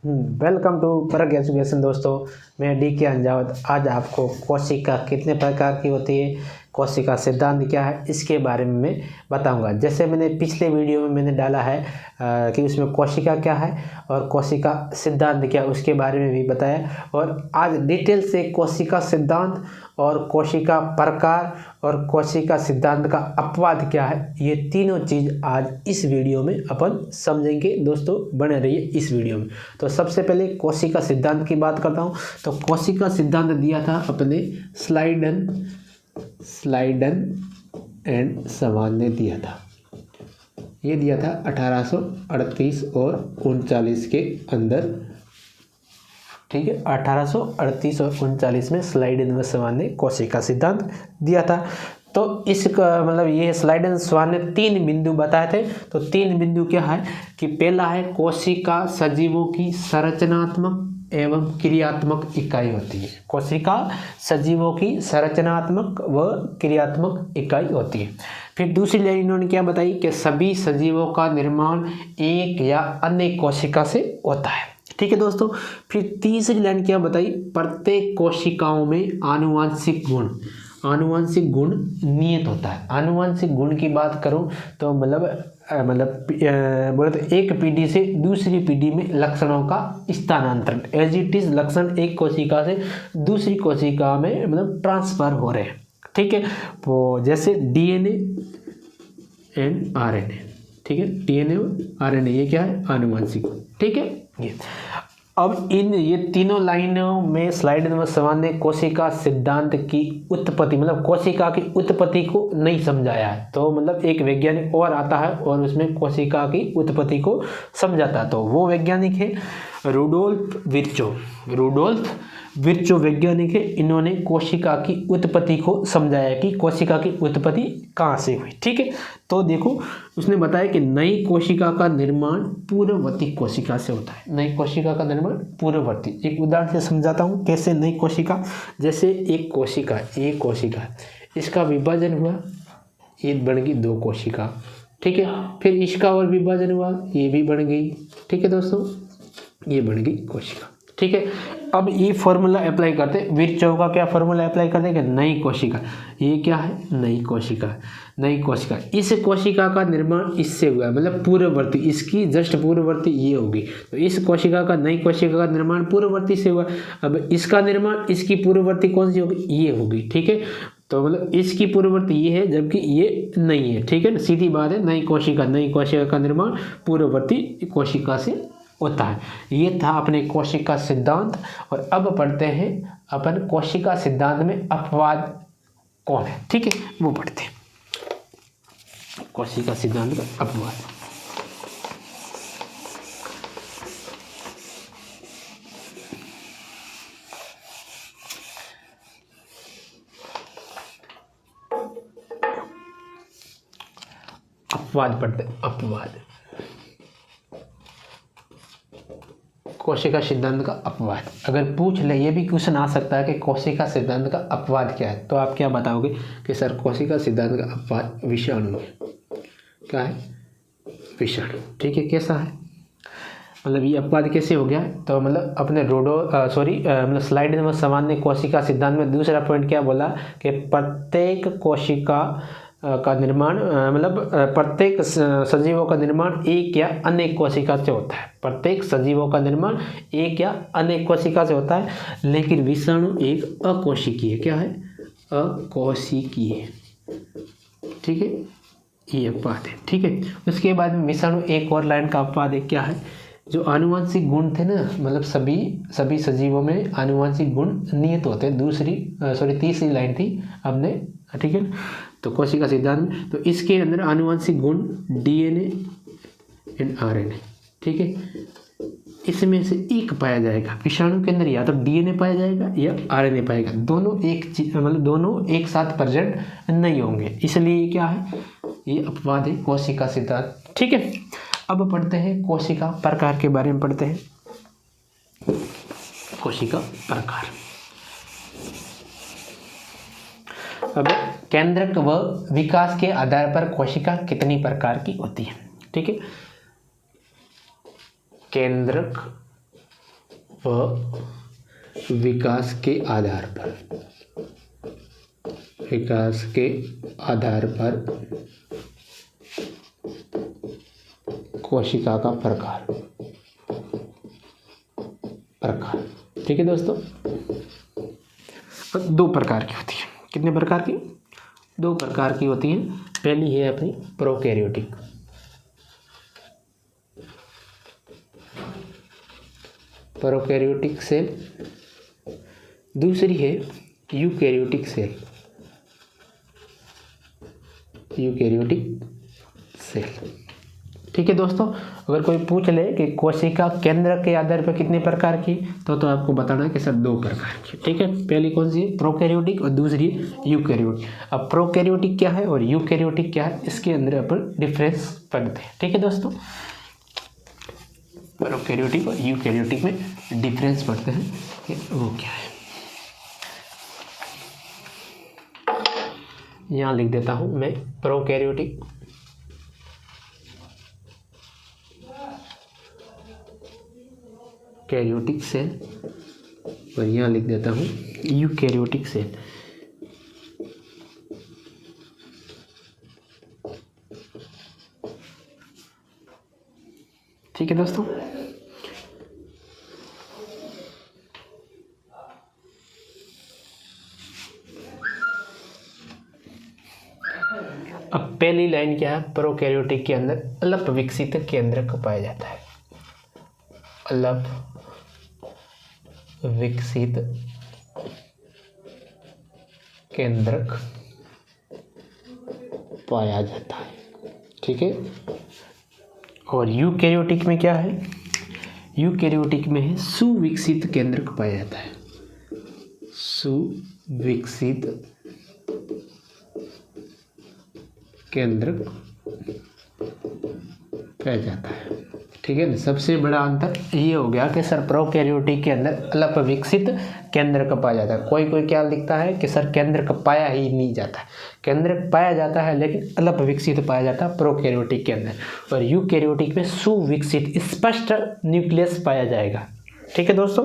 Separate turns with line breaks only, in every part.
Welcome to परक education दोस्तों। मैं डी के अंजावत आज आपको कोशिका कितने प्रकार की होती है, कोशिका सिद्धांत क्या है, इसके बारे में मैं बताऊंगा। जैसे मैंने पिछले वीडियो में मैंने डाला है कि उसमें कोशिका क्या है और कोशिका सिद्धांत क्या है, उसके बारे में भी बताया। और आज डिटेल से कोशिका सिद्धांत और कोशिका प्रकार और कोशिका सिद्धांत का अपवाद क्या है, ये तीनों चीज़ आज इस वीडियो में अपन समझेंगे। दोस्तों बने रहिए इस वीडियो में। तो सबसे पहले कोशिका सिद्धांत की बात करता हूँ। तो कोशिका सिद्धांत दिया था अपने स्लाइडन एंड समान ने दिया था। ये दिया था 1838 और 39 के अंदर, ठीक है। 1838 और 39 में स्लाइडन व समान ने कोशिका सिद्धांत दिया था। तो इसका मतलब ये स्लाइडन स्वान ने 3 बिंदु बताए थे। तो 3 बिंदु क्या है कि पहला है कोशिका सजीवों की संरचनात्मक एवं क्रियात्मक इकाई होती है। कोशिका सजीवों की संरचनात्मक व क्रियात्मक इकाई होती है। फिर दूसरी लाइन इन्होंने क्या बताई कि सभी सजीवों का निर्माण एक या अन्य कोशिका से होता है, ठीक है दोस्तों। फिर तीसरी लाइन क्या बताई, प्रत्येक कोशिकाओं में आनुवांशिक गुण नियत होता है। आनुवांशिक गुण की बात करूं तो बोले तो एक पीढ़ी से दूसरी पीढ़ी में लक्षणों का स्थानांतरण, एज इट इज लक्षण एक कोशिका से दूसरी कोशिका में मतलब ट्रांसफर हो रहे हैं, ठीक है। वो जैसे डीएनए एंड आरएनए, ठीक है। डीएनए आरएनए ये क्या है, आनुवांशिक, ठीक है। ये अब ये तीनों लाइनों में स्लाइड नंबर 7 ने कोशिका सिद्धांत की उत्पत्ति मतलब कोशिका की उत्पत्ति को नहीं समझाया है। तो मतलब एक वैज्ञानिक और आता है और उसमें कोशिका की उत्पत्ति को समझाता है। तो वो वैज्ञानिक है रुडोल्फ विर्चो वैज्ञानिक है। इन्होंने कोशिका की उत्पत्ति को समझाया कि कोशिका की उत्पत्ति कहाँ से हुई, ठीक है। तो देखो उसने बताया कि नई कोशिका का निर्माण पूर्ववर्ती कोशिका से होता है। नई कोशिका का निर्माण पूर्ववर्ती, एक उदाहरण से समझाता हूँ कैसे नई कोशिका। जैसे एक कोशिका इसका विभाजन हुआ, ये बन गई 2 कोशिका, ठीक है। फिर इसका और विभाजन हुआ, ये भी बन गई, ठीक है दोस्तों, ये बन गई कोशिका, ठीक है। अब ये फॉर्मूला अप्लाई करते, विर्चो का क्या फॉर्मूला अप्लाई करते कि नई कोशिका, ये क्या है, नई कोशिका। इस कोशिका का निर्माण इससे हुआ मतलब पूर्ववर्ती, इसकी जस्ट पूर्ववर्ती ये होगी। तो इस कोशिका का, नई कोशिका का निर्माण पूर्ववर्ती से हुआ। अब इसका निर्माण इसकी पूर्ववर्ती कौन सी होगी, ये होगी, ठीक है। तो मतलब इसकी पूर्ववर्ती ये है जबकि ये नहीं है, ठीक है ना, सीधी बात है। नई कोशिका का निर्माण पूर्ववर्ती कोशिका से होता है। ये था अपने कोशिका सिद्धांत। और अब पढ़ते हैं अपन कोशिका सिद्धांत में अपवाद कौन है, ठीक है, वो पढ़ते हैं। कोशिका सिद्धांत का अपवाद, पढ़ते हैं। अपवाद, कोशिका सिद्धांत का अपवाद। अगर पूछ ले, ये भी क्वेश्चन आ सकता है कि कोशिका सिद्धांत का अपवाद क्या है, तो आप क्या बताओगे कि सर कोशिका सिद्धांत का अपवाद विषाणु है। क्या है, विषाणु, ठीक है। कैसा है, मतलब ये अपवाद कैसे हो गया, तो मतलब अपने मतलब स्लाइड नंबर 7 ने कोशिका सिद्धांत में दूसरा पॉइंट क्या बोला कि प्रत्येक कोशिका का निर्माण प्रत्येक सजीवों का निर्माण एक या अनेक कोशिका से होता है। प्रत्येक सजीवों का निर्माण एक या अनेक कोशिका से होता है, लेकिन विषाणु एक अकोशिकीय, क्या है, अकोशिकीय, ठीक है, ये अपवाद है, ठीक है। उसके बाद में विषाणु एक और लाइन का अपवाद है, क्या है, जो आनुवंशिक गुण थे ना, मतलब सभी सजीवों में आनुवंशिक गुण नियत होते हैं। तीसरी लाइन थी हमने, ठीक है। तो कोशिका सिद्धांत में तो इसके अंदर आनुवंशिक गुण डीएनए एंड आरएनए, ठीक है, इसमें से एक पाया जाएगा। विषाणु के अंदर या तो डीएनए पाया जाएगा या आरएनए पाएगा, दोनों एक साथ प्रेजेंट नहीं होंगे, इसलिए क्या है, ये अपवाद है कोशिका सिद्धांत, ठीक है। अब पढ़ते हैं कोशिका प्रकार के बारे में पढ़ते हैं। कोशिका प्रकार, अब केंद्रक व विकास के आधार पर कोशिका कितनी प्रकार की होती है, ठीक है। केंद्रक व विकास के आधार पर कोशिका का प्रकार। ठीक है दोस्तों, दो प्रकार की होती है। कितने प्रकार की? दो प्रकार की होती है। पहली है अपनी प्रोकैरियोटिक, सेल। दूसरी है यूकैरियोटिक सेल, ठीक है दोस्तों। अगर कोई पूछ ले कि कोशिका केंद्र के आधार पर कितने प्रकार की, तो आपको बताना है कि सर दो प्रकार की। ठीक है, पहली कौन सी है? प्रोकैरियोटिक, और दूसरी यूकैरियोटिक। अब प्रोकैरियोटिक क्या है और यूकैरियोटिक क्या है, इसके अंदर अपन डिफरेंस पढ़ते हैं। ठीक है दोस्तों, प्रोकैरियोटिक और यूकैरियोटिक में डिफरेंस पढ़ते हैं कि वो क्या है। यहाँ लिख देता हूँ मैं प्रोकैरियोटिक, कैरियोटिक सेल, और यहाँ लिख देता हूँ यूकैरियोटिक सेल। ठीक है दोस्तों, अब पहली लाइन क्या है? प्रोकैरियोटिक के अंदर अल्प विकसित केंद्रक पाया जाता है। अल्प विकसित केंद्रक पाया जाता है। ठीक है, और यूकैरियोटिक में क्या है? यूकैरियोटिक में है सुविकसित केंद्रक पाया जाता है। सुविकसित केंद्रक पाया जाता है। ठीक है, सबसे बड़ा अंतर ये हो गया कि सर प्रोकैरियोटिक के अंदर अल्प विकसित केंद्रक पाया जाता है। कोई क्या लिखता है कि सर केंद्रक पाया ही नहीं जाता है। केंद्रक पाया जाता है लेकिन अल्प विकसित पाया जाता है प्रोकैरियोटिक के अंदर, और यूकैरियोटिक में सुविकसित स्पष्ट न्यूक्लियस पाया जाएगा। ठीक है दोस्तों,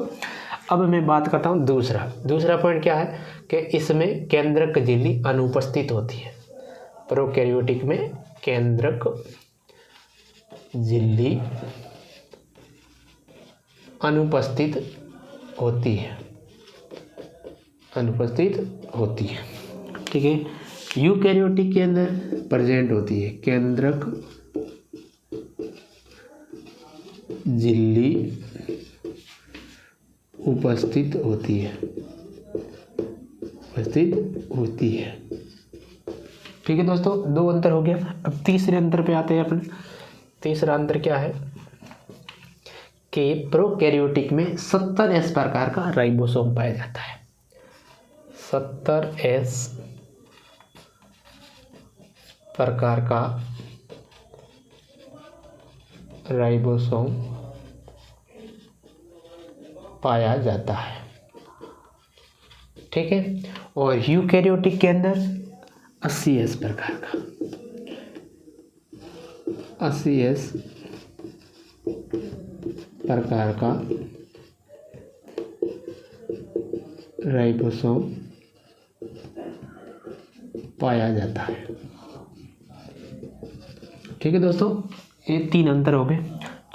अब मैं बात करता हूँ दूसरा पॉइंट क्या है कि इसमें केंद्रक झिल्ली अनुपस्थित होती है। प्रोकैरियोटिक में केंद्रक झिल्ली अनुपस्थित होती है। ठीक है, यूकैरियोटिक के अंदर प्रेजेंट होती है। केंद्रक झिल्ली उपस्थित होती है। ठीक है दोस्तों, दो अंतर हो गया। अब तीसरे अंतर पे आते हैं अपन। तीसरा अंतर क्या है कि प्रोकैरियोटिक में 70S प्रकार का राइबोसोम पाया जाता है। 70S प्रकार का राइबोसोम पाया जाता है। ठीक है, और यूकैरियोटिक के अंदर 80S प्रकार का 80S प्रकार का राइबोसोम पाया जाता है। ठीक है दोस्तों, ये तीन अंतर हो गए।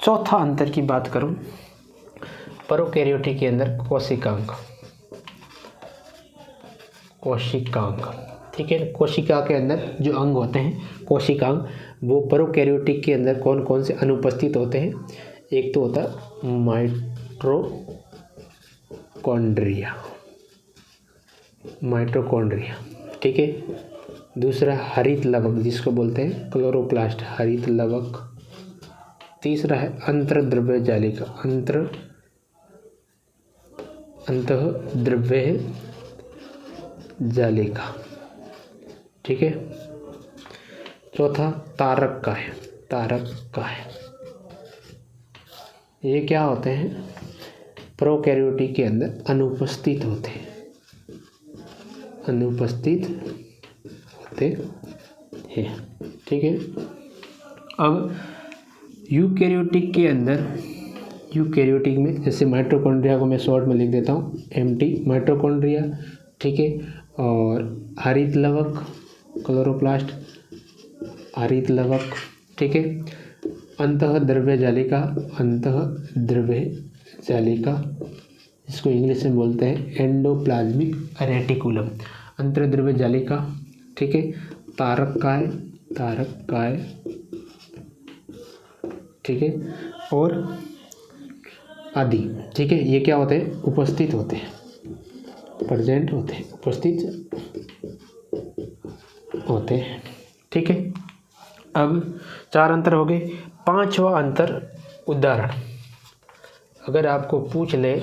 चौथा अंतर की बात करूं, प्रोकैरियोटिक के अंदर कोशिकांग। ठीक है, कोशिका के अंदर जो अंग होते हैं कोशिकांग, वो प्रोकैरियोटिक के अंदर कौन कौन से अनुपस्थित होते हैं? एक तो होता है माइटोकॉन्ड्रिया। ठीक है, दूसरा हरित लवक जिसको बोलते हैं क्लोरोप्लास्ट, हरित लवक। तीसरा है अंतर्द्रव्य जालिका, अंतःद्रव्य जालिका। ठीक है, चौथा तारक का है। ये क्या होते हैं? प्रोकैरियोटिक के अंदर अनुपस्थित होते हैं। ठीक है, अब यूकैरियोटिक के अंदर यूकैरियोटिक में जैसे माइटोकॉन्ड्रिया को मैं शॉर्ट में लिख देता हूँ MT, माइटोकॉन्ड्रिया, ठीक है। और हरित लवक, क्लोरोप्लास्ट, हरित लवक, ठीक है। अंतःद्रव्य जालिका, अंतःद्रव्य जालिका, इसको इंग्लिश में बोलते हैं एंडोप्लाज्मिक रेटिकुलम, अंतःद्रव्य जालिका, ठीक है। तारक काय, ठीक है। और आदि, ठीक है। ये क्या होते हैं? उपस्थित होते हैं, प्रेजेंट होते हैं, उपस्थित होते हैं, ठीक है। अब 4 अंतर हो गए। 5वां अंतर उदाहरण, अगर आपको पूछ ले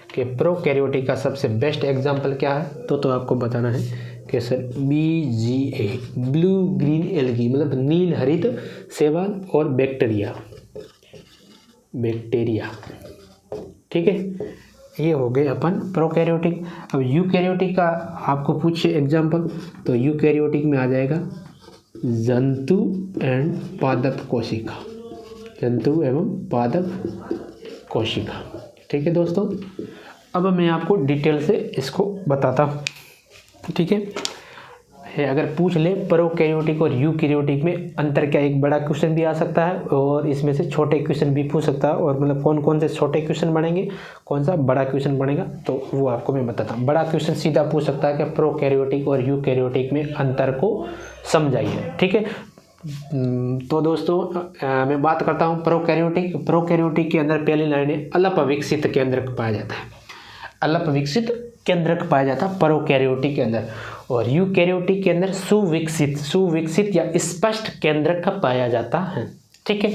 कि प्रोकैरियोटिक का सबसे बेस्ट एग्जाम्पल क्या है तो आपको बताना है कि sir BGA, blue green algae, मतलब नील हरित शैवाल और बैक्टीरिया, ठीक है। ये हो गए अपन प्रोकैरियोटिक। अब यूकैरियोटिक का आपको पूछे एग्जाम्पल तो यूकैरियोटिक में आ जाएगा जंतु एंड पादप कोशिका, जंतु एवं पादप कोशिका, ठीक है दोस्तों। अब मैं आपको डिटेल से इसको बताता हूँ, ठीक है। अगर पूछ ले प्रोकैरियोटिक और यूकैरियोटिक में अंतर क्या, एक बड़ा क्वेश्चन भी आ सकता है और इसमें से छोटे क्वेश्चन भी पूछ सकता है, और मतलब कौन कौन से छोटे क्वेश्चन बनेंगे, कौन सा बड़ा क्वेश्चन बनेगा, तो वो आपको मैं बताता हूँ। बड़ा क्वेश्चन सीधा पूछ सकता है कि प्रोकैरियोटिक और यूकैरियोटिक में अंतर को समझाइए, ठीक है। तो दोस्तों मैं बात करता हूँ प्रोकैरियोटिक के अंदर पहली लाइन है अल्प विकसित केंद्रक पाया जाता है, अल्प विकसित केंद्रक पाया जाता है प्रोकैरियोटिक के अंदर, और यूकैरियोटिक के अंदर सुविकसित या स्पष्ट केंद्रक पाया जाता है, ठीक है।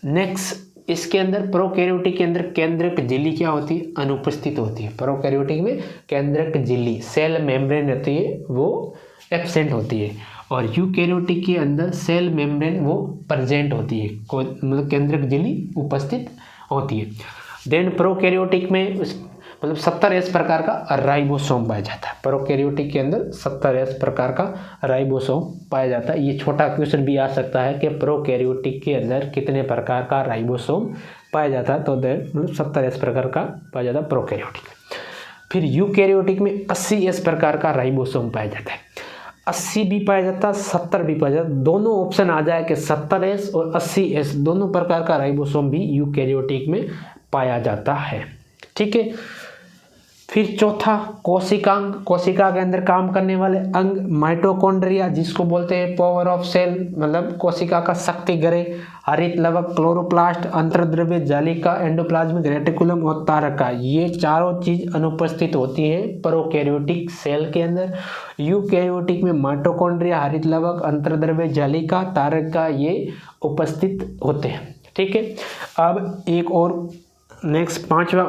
नेक्स्ट, इसके अंदर प्रोकैरियोटिक के अंदर केंद्रक झिल्ली क्या होती है? अनुपस्थित होती है। प्रोकैरियोटिक में केंद्रक झिल्ली, सेल मेम्ब्रेन होती है, वो एब्सेंट होती है, और यूकैरियोटिक के अंदर सेल मेम्ब्रेन वो प्रेजेंट होती है, मतलब केंद्रक झिल्ली उपस्थित होती है। देन प्रोकैरियोटिक में मतलब 70S प्रकार का राइबोसोम पाया जाता है। प्रोकैरियोटिक के अंदर 70S प्रकार का राइबोसोम पाया जाता है। ये छोटा क्वेश्चन भी आ सकता है कि प्रोकैरियोटिक के अंदर कितने प्रकार का राइबोसोम पाया जाता है, तो मतलब 70S प्रकार का पाया जाता है प्रोकैरियोटिक। फिर यूकैरियोटिक में 80S प्रकार का राइबोसोम पाया जाता है। 80 भी पाया जाता है, 70 भी पाया जाता है, दोनों ऑप्शन आ जाए कि 70S और 80S दोनों प्रकार का राइबोसोम भी यूकैरियोटिक में पाया जाता है, ठीक है। फिर चौथा, कोशिका के अंदर काम करने वाले अंग माइटोकॉन्ड्रिया, जिसको बोलते हैं पावर ऑफ सेल, मतलब कोशिका का शक्ति गृह, हरित लवक, क्लोरोप्लास्ट, अंतर्द्रव्य जालिका, एंडोप्लाज्मिक रेटिकुलम और तारका, ये चारों चीज अनुपस्थित होती है प्रोकैरियोटिक सेल के अंदर। यूकैरियोटिक में माइटोकॉन्ड्रिया, हरित लवक, अंतर्द्रव्य जालिका, तारका ये उपस्थित होते हैं, ठीक है। अब एक और नेक्स्ट 5वां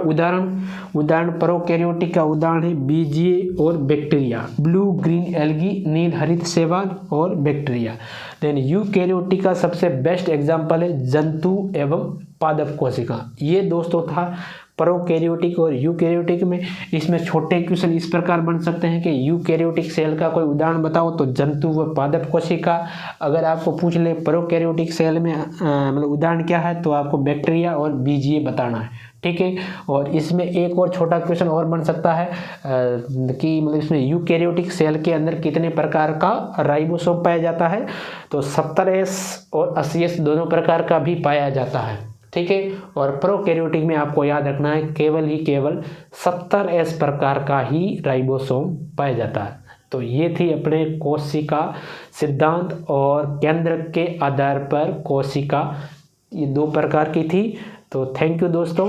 उदाहरण प्रोकैरियोटिक का उदाहरण है BGA और बैक्टीरिया, ब्लू ग्रीन एल्गी, नील हरित शैवाल और बैक्टीरिया। देन यूकैरियोटिक का सबसे बेस्ट एग्जांपल है जंतु एवं पादप कोशिका। ये दोस्तों था प्रोकैरियोटिक और यूकैरियोटिक में। इसमें छोटे क्वेश्चन इस प्रकार बन सकते हैं कि यूकैरियोटिक सेल का कोई उदाहरण बताओ तो जंतु व पादप कोशिका। अगर आपको पूछ ले प्रोकैरियोटिक सेल में मतलब उदाहरण क्या है तो आपको बैक्टीरिया और BGA बताना है, ठीक है। और इसमें एक और छोटा क्वेश्चन और बन सकता है कि मतलब इसमें यूकैरियोटिक सेल के अंदर कितने प्रकार का राइबोसोम पाया जाता है, तो 70S और 80S दोनों प्रकार का भी पाया जाता है, ठीक है। और प्रोकैरियोटिक में आपको याद रखना है केवल 70S प्रकार का ही राइबोसोम पाया जाता है। तो ये थी अपने कोशिका सिद्धांत, और केंद्र के आधार पर कोशिका ये 2 प्रकार की थी। तो थैंक यू दोस्तों।